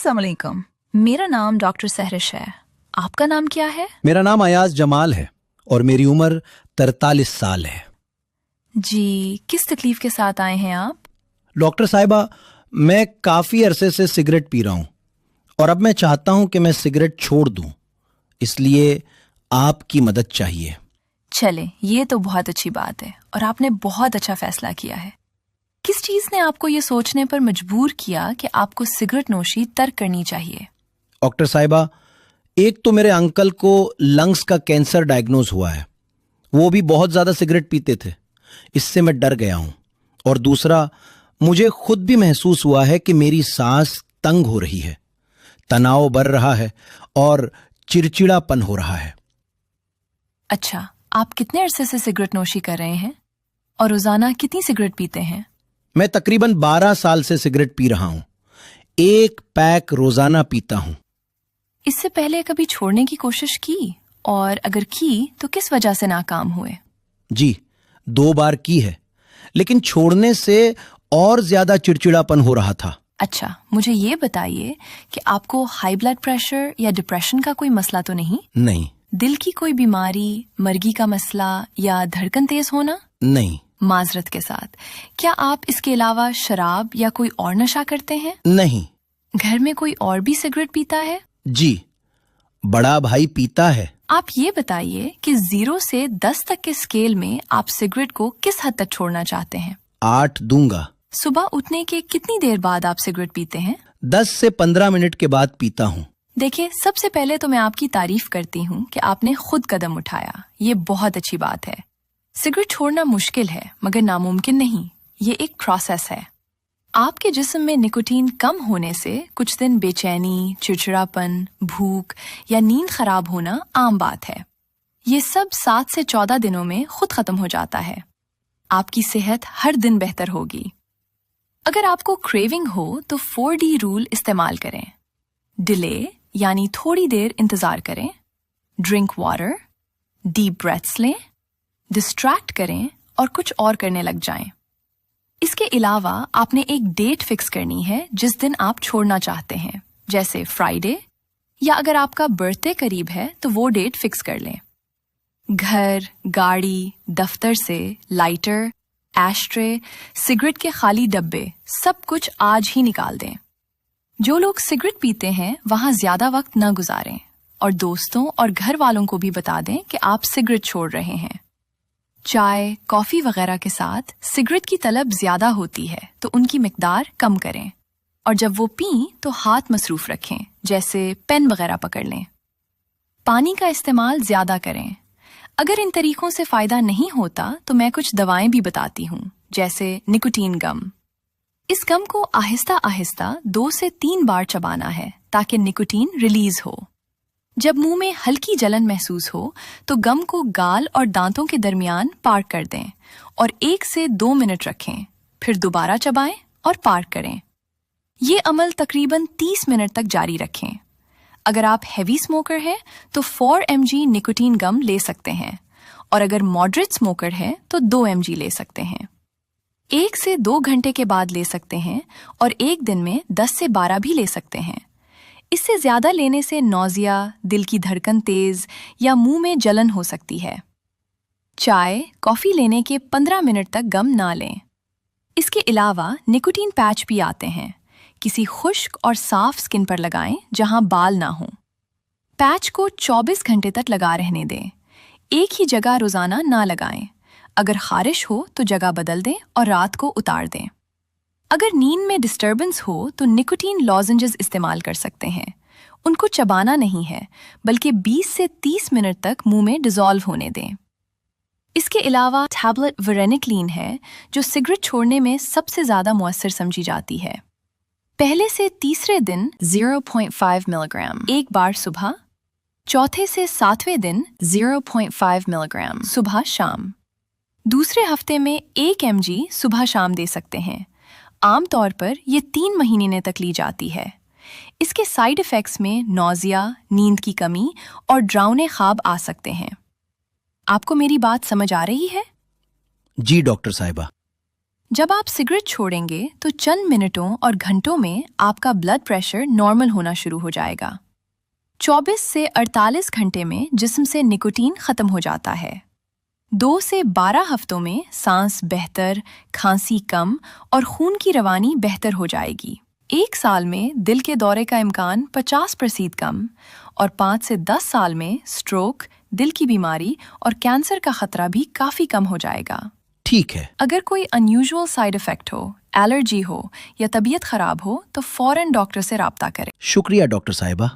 अस्सलाम वालेकुम। मेरा नाम डॉक्टर सहरिश है। आपका नाम क्या है? मेरा नाम अयाज जमाल है और मेरी उम्र 43 साल है। जी, किस तकलीफ के साथ आए हैं आप? डॉक्टर साहिबा, मैं काफी अरसे से सिगरेट पी रहा हूं और अब मैं चाहता हूं कि मैं सिगरेट छोड़ दूं, इसलिए आपकी मदद चाहिए। चले, ये तो बहुत अच्छी बात है और आपने बहुत अच्छा फैसला किया है। किस चीज ने आपको ये सोचने पर मजबूर किया कि आपको सिगरेट नोशी तर्क करनी चाहिए? डॉक्टर साहिबा, एक तो मेरे अंकल को लंग्स का कैंसर डायग्नोज हुआ है। वो भी बहुत ज्यादा सिगरेट पीते थे, इससे मैं डर गया हूं। और दूसरा, मुझे खुद भी महसूस हुआ है कि मेरी सांस तंग हो रही है, तनाव बढ़ रहा है और चिड़चिड़ापन हो रहा है। अच्छा, आप कितने अरसे से सिगरेट नोशी कर रहे हैं और रोजाना कितनी सिगरेट पीते हैं? मैं तकरीबन 12 साल से सिगरेट पी रहा हूं। 1 पैक रोजाना पीता हूं। इससे पहले कभी छोड़ने की कोशिश की, और अगर की तो किस वजह से नाकाम हुए? जी, 2 बार की है, लेकिन छोड़ने से और ज्यादा चिड़चिड़ापन हो रहा था। अच्छा, मुझे ये बताइए कि आपको हाई ब्लड प्रेशर या डिप्रेशन का कोई मसला तो नहीं? नहीं। दिल की कोई बीमारी, मर्गी का मसला या धड़कन तेज होना? नहीं। माजरत के साथ, क्या आप इसके अलावा शराब या कोई और नशा करते हैं? नहीं। घर में कोई और भी सिगरेट पीता है? जी, बड़ा भाई पीता है। आप ये बताइए कि 0 से 10 तक के स्केल में आप सिगरेट को किस हद तक छोड़ना चाहते हैं? 8 दूंगा। सुबह उठने के कितनी देर बाद आप सिगरेट पीते हैं? 10 से 15 मिनट के बाद पीता हूं। देखिए, सबसे पहले तो मैं आपकी तारीफ करती हूँ कि आपने खुद कदम उठाया। ये बहुत अच्छी बात है। सिगरेट छोड़ना मुश्किल है मगर नामुमकिन नहीं। ये एक प्रोसेस है। आपके जिस्म में निकोटीन कम होने से कुछ दिन बेचैनी, चिड़चिड़ापन, भूख या नींद खराब होना आम बात है। ये सब 7 से 14 दिनों में खुद खत्म हो जाता है। आपकी सेहत हर दिन बेहतर होगी। अगर आपको क्रेविंग हो तो 4D रूल इस्तेमाल करें। डिले यानी थोड़ी देर इंतजार करें, ड्रिंक वाटर, डीप ब्रेथ्स लें, डिस्ट्रैक्ट करें और कुछ और करने लग जाएं। इसके अलावा आपने एक डेट फिक्स करनी है जिस दिन आप छोड़ना चाहते हैं, जैसे फ्राइडे, या अगर आपका बर्थडे करीब है तो वो डेट फिक्स कर लें। घर, गाड़ी, दफ्तर से लाइटर, एशट्रे, सिगरेट के खाली डब्बे, सब कुछ आज ही निकाल दें। जो लोग सिगरेट पीते हैं वहां ज्यादा वक्त न गुजारें और दोस्तों और घर वालों को भी बता दें कि आप सिगरेट छोड़ रहे हैं। चाय, कॉफी वगैरह के साथ सिगरेट की तलब ज्यादा होती है तो उनकी मिकदार कम करें, और जब वो पीं तो हाथ मसरूफ रखें, जैसे पेन वगैरह पकड़ लें। पानी का इस्तेमाल ज्यादा करें। अगर इन तरीकों से फायदा नहीं होता तो मैं कुछ दवाएं भी बताती हूँ, जैसे निकोटीन गम। इस गम को आहिस्ता आहिस्ता 2 से 3 बार चबाना है ताकि निकोटीन रिलीज हो। जब मुंह में हल्की जलन महसूस हो तो गम को गाल और दांतों के दरमियान पार्क कर दें और 1 से 2 मिनट रखें, फिर दोबारा चबाएं और पार्क करें। ये अमल तकरीबन 30 मिनट तक जारी रखें। अगर आप हैवी स्मोकर हैं तो 4 mg निकोटीन गम ले सकते हैं, और अगर मॉडरेट स्मोकर हैं तो 2 mg ले सकते हैं। 1 से 2 घंटे के बाद ले सकते हैं और एक दिन में 10 से 12 भी ले सकते हैं। इससे ज्यादा लेने से नौजिया, दिल की धड़कन तेज या मुंह में जलन हो सकती है। चाय, कॉफी लेने के 15 मिनट तक गम ना लें। इसके अलावा निकोटीन पैच भी आते हैं। किसी खुश्क और साफ स्किन पर लगाएं जहां बाल ना हो। पैच को 24 घंटे तक लगा रहने दें। एक ही जगह रोजाना ना लगाएं। अगर खारिश हो तो जगह बदल दें और रात को उतार दें। अगर नींद में डिस्टर्बेंस हो तो निकोटीन लॉजेंजेस इस्तेमाल कर सकते हैं। उनको चबाना नहीं है, बल्कि 20 से 30 मिनट तक मुंह में डिसॉल्व होने दें। इसके अलावा टैबलेट वेरेनिक्लीन है, जो सिगरेट छोड़ने में सबसे ज्यादा मुअस्सर समझी जाती है। पहले से तीसरे दिन 0.5 मिलीग्राम 1 बार सुबह, चौथे से 7वें दिन 0.5 मिलीग्राम सुबह शाम। दूसरे हफ्ते में 1 mg सुबह शाम दे सकते हैं। आमतौर पर ये 3 महीने तक ली जाती है। इसके साइड इफेक्ट्स में नौजिया, नींद की कमी और डरावने ख्वाब आ सकते हैं। आपको मेरी बात समझ आ रही है? जी डॉक्टर साहिबा। जब आप सिगरेट छोड़ेंगे तो चंद मिनटों और घंटों में आपका ब्लड प्रेशर नॉर्मल होना शुरू हो जाएगा। 24 से 48 घंटे में जिस्म से निकोटीन खत्म हो जाता है। 2 से 12 हफ्तों में सांस बेहतर, खांसी कम और खून की रवानी बेहतर हो जाएगी। 1 साल में दिल के दौरे का इम्कान 50% कम और 5 से 10 साल में स्ट्रोक, दिल की बीमारी और कैंसर का खतरा भी काफी कम हो जाएगा। ठीक है। अगर कोई अनयूजुअल साइड इफेक्ट हो, एलर्जी हो या तबीयत खराब हो तो फौरन डॉक्टर से राब्ता करें। शुक्रिया डॉक्टर साहिबा।